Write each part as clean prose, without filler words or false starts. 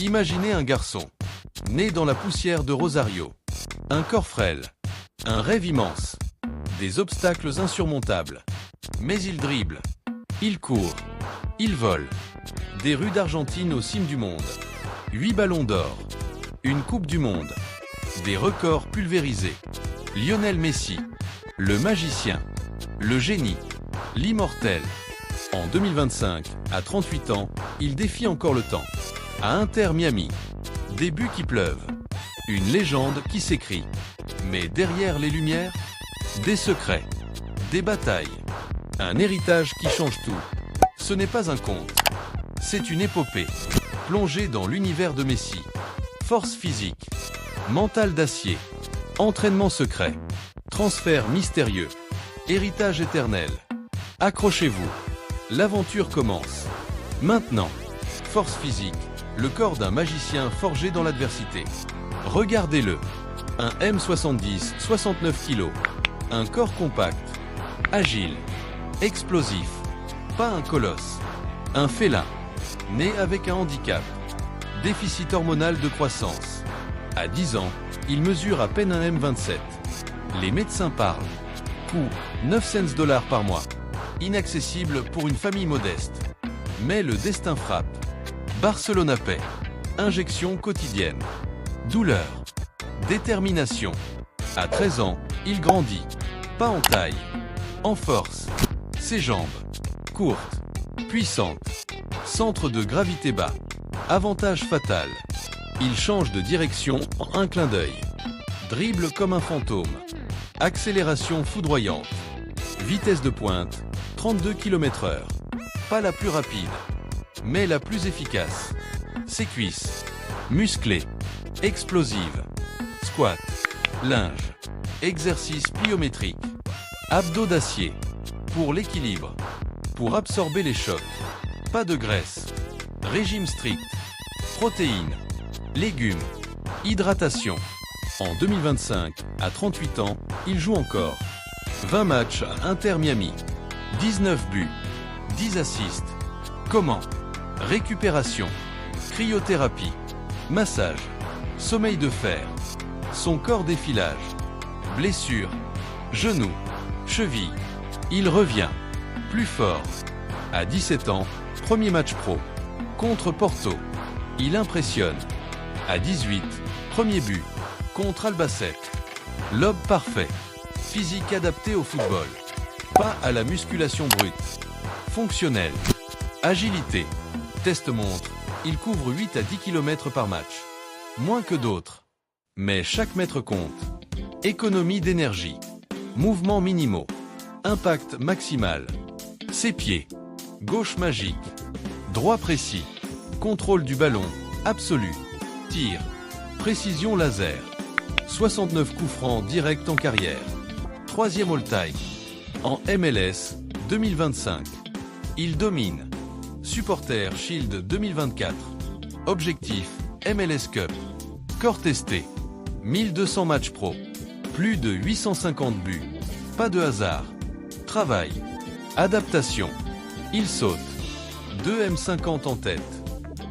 Imaginez un garçon, né dans la poussière de Rosario. Un corps frêle, un rêve immense, des obstacles insurmontables. Mais il dribble, il court, il vole. Des rues d'Argentine aux cimes du monde. 8 ballons d'or, une coupe du monde, des records pulvérisés. Lionel Messi, le magicien, le génie, l'immortel. En 2025, à 38 ans, il défie encore le temps. À Inter Miami, des buts qui pleuvent, une légende qui s'écrit. Mais derrière les lumières, des secrets, des batailles, un héritage qui change tout. Ce n'est pas un conte, c'est une épopée, plongée dans l'univers de Messi. Force physique, mental d'acier, entraînement secret, transfert mystérieux, héritage éternel. Accrochez-vous, l'aventure commence. Maintenant, force physique, le corps d'un magicien forgé dans l'adversité. Regardez-le, un M70, 69 kg, un corps compact, agile, explosif, pas un colosse, un félin, né avec un handicap, déficit hormonal de croissance. À 10 ans, il mesure à peine un M27. Les médecins parlent. Coût, 900 $ par mois. Inaccessible pour une famille modeste. Mais le destin frappe. Barcelona paie. Injection quotidienne. Douleur. Détermination. À 13 ans, il grandit. Pas en taille. En force. Ses jambes. Courtes. Puissantes. Centre de gravité bas. Avantage fatal. Il change de direction en un clin d'œil. Dribble comme un fantôme. Accélération foudroyante. Vitesse de pointe, 32 km/h. Pas la plus rapide, mais la plus efficace. Ses cuisses, musclées, explosives. Squat, linge, exercice pliométrique. Abdos d'acier, pour l'équilibre, pour absorber les chocs. Pas de graisse. Régime strict. Protéines, légumes, hydratation. En 2025, à 38 ans, il joue encore. 20 matchs à Inter Miami. 19 buts. 10 assists. Comment? Récupération. Cryothérapie. Massage. Sommeil de fer. Son corps d'effilage. Blessure. Genou. Cheville. Il revient. Plus fort. À 17 ans, premier match pro. Contre Porto. Il impressionne. À 18, premier but. Contre Albacete. Lobe parfait. Physique adapté au football. Pas à la musculation brute. Fonctionnel. Agilité. Test montre, il couvre 8 à 10 km par match. Moins que d'autres. Mais chaque mètre compte. Économie d'énergie. Mouvements minimaux. Impact maximal. Ses pieds. Gauche magique. Droit précis. Contrôle du ballon. Absolu. Tir. Précision laser. 69 coups francs directs en carrière. Troisième all-time. En MLS 2025. Il domine. Supporter Shield 2024. Objectif MLS Cup. Corps testé. 1200 matchs pro. Plus de 850 buts. Pas de hasard. Travail. Adaptation. Il saute. 2 M50 en tête.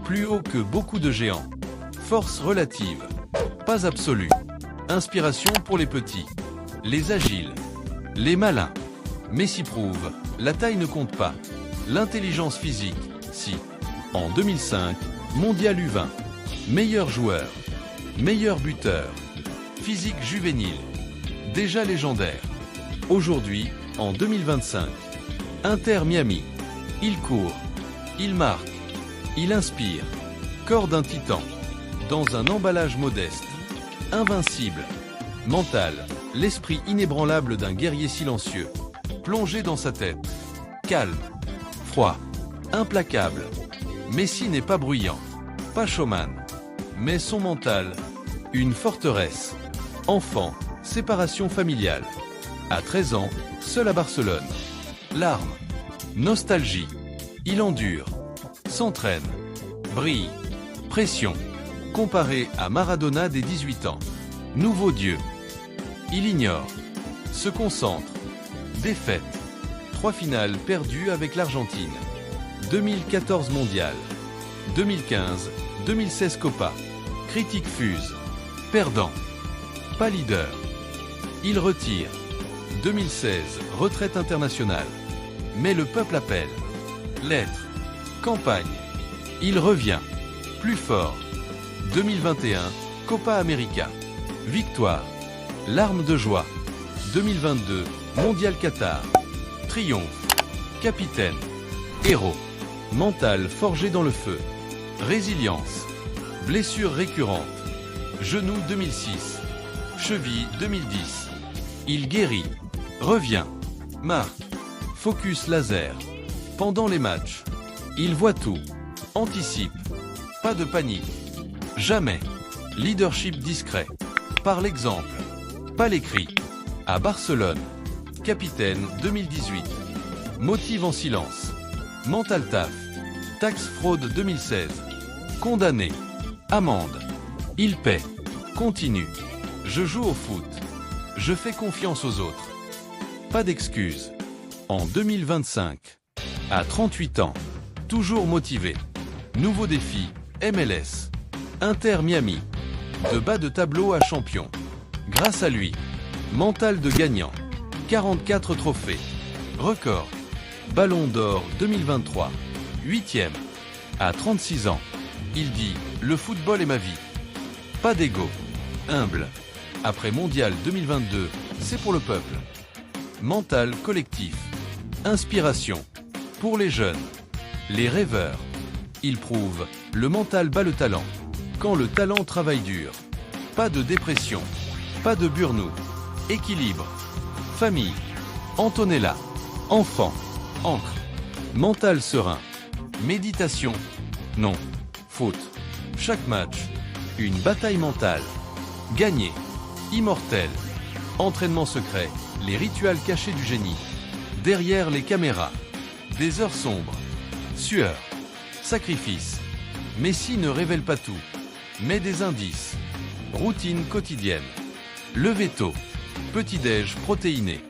Plus haut que beaucoup de géants. Force relative. Pas absolue. Inspiration pour les petits. Les agiles. Les malins. Messi prouve, la taille ne compte pas. L'intelligence physique, si. En 2005, Mondial U20. Meilleur joueur. Meilleur buteur. Physique juvénile. Déjà légendaire. Aujourd'hui, en 2025. Inter Miami. Il court. Il marque. Il inspire. Corps d'un titan. Dans un emballage modeste. Invincible. Mental. L'esprit inébranlable d'un guerrier silencieux. Plongé dans sa tête. Calme. Froid. Implacable. Messi n'est pas bruyant. Pas showman. Mais son mental. Une forteresse. Enfant. Séparation familiale. À 13 ans, seul à Barcelone. Larmes. Nostalgie. Il endure. S'entraîne. Brille. Pression. Comparé à Maradona des 18 ans. Nouveau dieu. Il ignore. Se concentre. Défaite. 3 finales perdues avec l'Argentine. 2014 mondial. 2015, 2016 Copa. Critique fuse. Perdant. Pas leader. Il retire. 2016 Retraite internationale. Mais le peuple appelle. Lettre. Campagne. Il revient. Plus fort. 2021 Copa América. Victoire. Larmes de joie. 2022 Mondial Qatar. Triomphe. Capitaine. Héros. Mental forgé dans le feu. Résilience. Blessure récurrente. Genou 2006. Cheville 2010. Il guérit. Revient. Marque. Focus laser. Pendant les matchs. Il voit tout. Anticipe. Pas de panique. Jamais. Leadership discret. Par l'exemple. Pas l'écrit. À Barcelone. Capitaine 2018. Motive en silence. Mental taf. Taxe fraude 2016. Condamné. Amende. Il paie. Continue. Je joue au foot. Je fais confiance aux autres. Pas d'excuses. En 2025. À 38 ans. Toujours motivé. Nouveau défi. MLS. Inter Miami. De bas de tableau à champion. Grâce à lui. Mental de gagnant. 44 trophées. Record. Ballon d'or 2023. 8e. À 36 ans. Il dit « Le football est ma vie ». Pas d'ego. Humble. Après Mondial 2022, c'est pour le peuple. Mental collectif. Inspiration. Pour les jeunes. Les rêveurs. Il prouve « Le mental bat le talent ». Quand le talent travaille dur. Pas de dépression. Pas de burn-out. Équilibre. Famille. Antonella. Enfant. Encre. Mental serein. Méditation. Non. Foot. Chaque match. Une bataille mentale. Gagner. Immortel. Entraînement secret. Les rituels cachés du génie. Derrière les caméras. Des heures sombres. Sueur. Sacrifice. Messi ne révèle pas tout. Mais des indices. Routine quotidienne. Lever tôt. Petit-déj protéiné.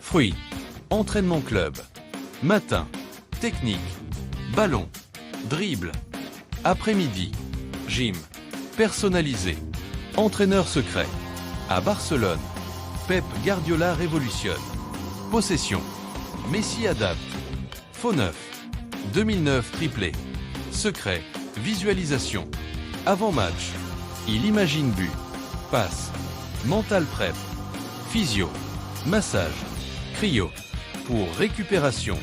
Fruits. Entraînement club. Matin. Technique. Ballon. Dribble. Après-midi. Gym. Personnalisé. Entraîneur secret. À Barcelone. Pep Guardiola révolutionne. Possession. Messi adapte. Faux neuf. 2009 triplé. Secret. Visualisation. Avant-match. Il imagine but. Passe. Mental prep. Physio. Massage. Cryo. Pour récupération.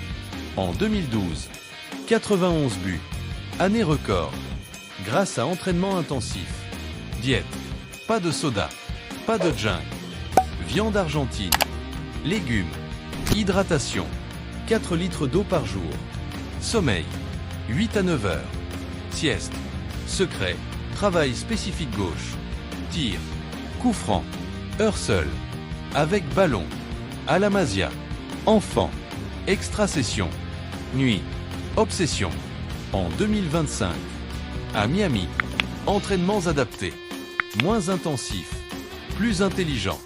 En 2012. 91 buts. Année record. Grâce à entraînement intensif. Diète. Pas de soda. Pas de junk. Viande argentine. Légumes. Hydratation. 4 litres d'eau par jour. Sommeil. 8 à 9 heures. Sieste. Secret. Travail spécifique gauche. Tir. Coup franc. Heure seule. Avec ballon. À la Masia. Enfant. Extra-session. Nuit. Obsession. En 2025. À Miami. Entraînements adaptés. Moins intensifs. Plus intelligents.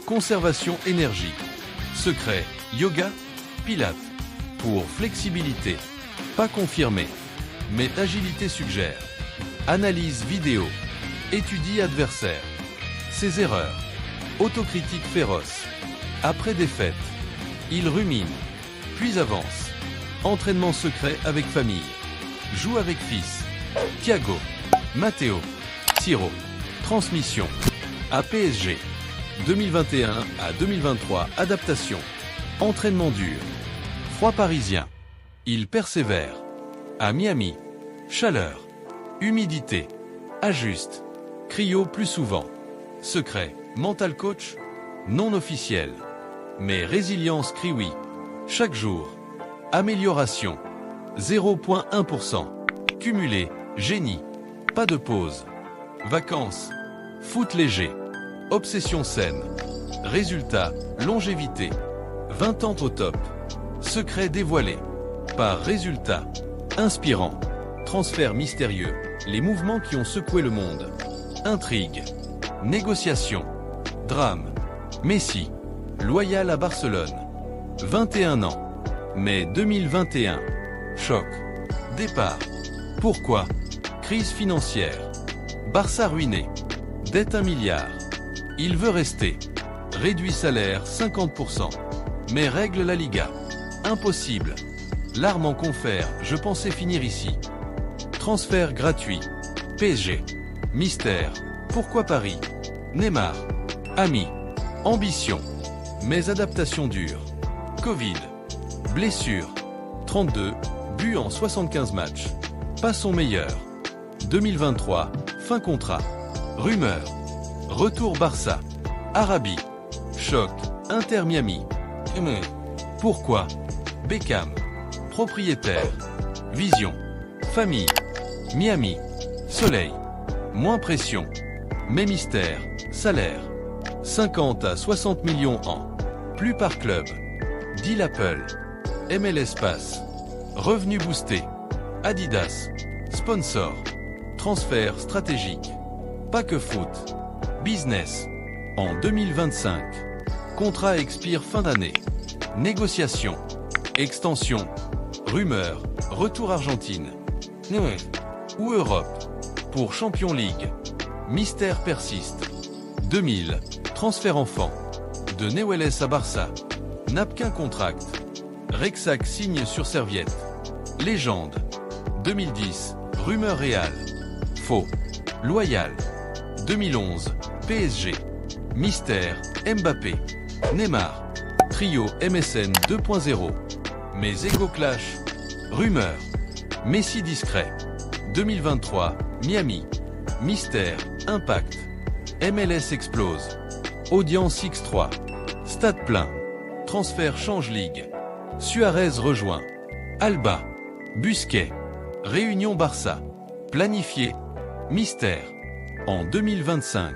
Conservation énergie. Secret. Yoga. Pilates. Pour flexibilité. Pas confirmé. Mais agilité suggère. Analyse vidéo. Étudie adversaire. Ses erreurs. Autocritique féroce. Après défaite. Il rumine. Puis avance. Entraînement secret avec famille. Joue avec fils. Thiago. Matteo. Siro. Transmission. À PSG. 2021 à 2023. Adaptation. Entraînement dur. Froid parisien. Il persévère. À Miami. Chaleur. Humidité. Ajuste. Cryo plus souvent. Secret. Mental coach. Non officiel. Mais résilience crie oui. Chaque jour. Amélioration. 0,1%. Cumulé. Génie. Pas de pause. Vacances. Foot léger. Obsession saine. Résultat. Longévité. 20 ans au top. Secret dévoilé. Par résultat. Inspirant. Transfert mystérieux. Les mouvements qui ont secoué le monde. Intrigue. Négociation. Drame. Messi. Loyal à Barcelone. 21 ans. Mai 2021. Choc. Départ. Pourquoi? Crise financière. Barça ruiné. Dette 1 milliard. Il veut rester. Réduit salaire 50%. Mais règle la Liga. Impossible. Larmes en confère, je pensais finir ici. Transfert gratuit. PSG. Mystère. Pourquoi Paris? Neymar. Ami. Ambition. Mais adaptation dure. Covid. Blessure. 32 buts en 75 matchs. Pas son meilleur. 2023. Fin contrat. Rumeur. Retour Barça. Arabie. Choc. Inter Miami. Pourquoi? Beckham. Propriétaire. Vision. Famille. Miami. Soleil. Moins pression. Mais mystère. Salaire. 50 à 60 millions an. Plus par club. Deal Apple. MLS Pass. Revenu boosté. Adidas. Sponsor. Transfert stratégique. Pas que foot. Business. En 2025. Contrat expire fin d'année. Négociation. Extension. Rumeur. Retour Argentine. Ou Europe. Pour Champions League. Mystère persiste. 2000. Transfert enfant. De Newell's à Barça. Napkin contract. Rexac signe sur serviette. Légende. 2010. Rumeur réelle. Faux. Loyal. 2011. PSG. Mystère. Mbappé. Neymar. Trio MSN 2.0. Mais Ego Clash. Rumeur. Messi discret. 2023. Miami. Mystère. Impact. MLS explose. Audience X3. Stade plein. Transfert change ligue. Suarez rejoint. Alba. Busquets. Réunion Barça. Planifié. Mystère. En 2025.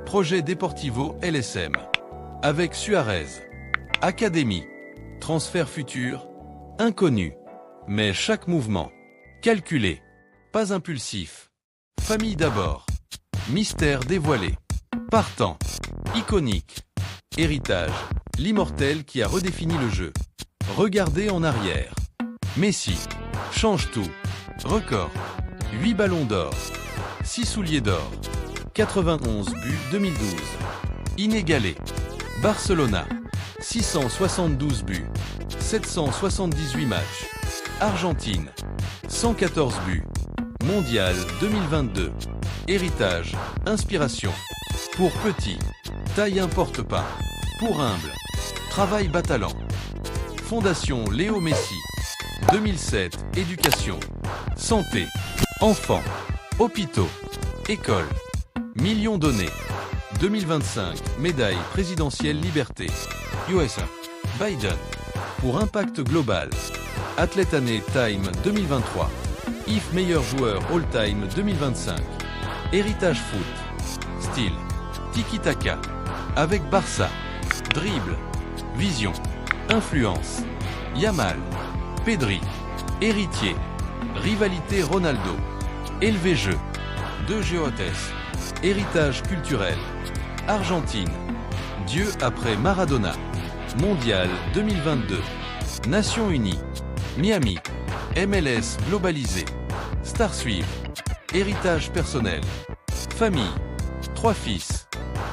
Projet Deportivo LSM. Avec Suarez. Académie. Transfert futur. Inconnu. Mais chaque mouvement. Calculé. Pas impulsif. Famille d'abord. Mystère dévoilé. Partant. Iconique. Héritage. L'immortel qui a redéfini le jeu. Regardez en arrière. Messi. Change tout. Record. 8 ballons d'or. 6 souliers d'or. 91 buts 2012. Inégalé. Barcelona. 672 buts. 778 matchs. Argentine. 114 buts. Mondial 2022. Héritage. Inspiration. Pour petit. Taille importe pas. Pour humble. Travail bas talent. Fondation Léo Messi. 2007. Éducation. Santé. Enfants. Hôpitaux. Écoles. Millions donnés. 2025. Médaille présidentielle liberté. USA. Biden. Pour impact global. Athlète année Time 2023. IF meilleur joueur all-time 2025. Héritage foot. Style. Tiki-taka. Avec Barça. Dribble. Vision. Influence. Yamal. Pedri. Héritier. Rivalité Ronaldo. Élevé jeu. De Géothèse. Héritage culturel. Argentine. Dieu après Maradona. Mondial 2022. Nations Unies. Miami. MLS globalisé. Star suivre. Héritage personnel. Famille. 3 fils.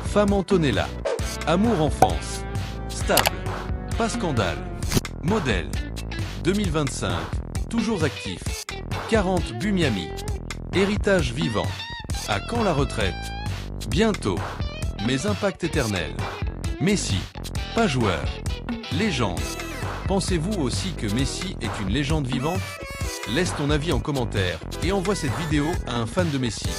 Femme Antonella. Amour enfance. Stable. Pas scandale. Modèle. 2025. Toujours actif. 40 buts Miami. Héritage vivant. À quand la retraite? Bientôt. Mais impact éternel. Messi. Pas joueur. Légende. Pensez-vous aussi que Messi est une légende vivante? Laisse ton avis en commentaire et envoie cette vidéo à un fan de Messi.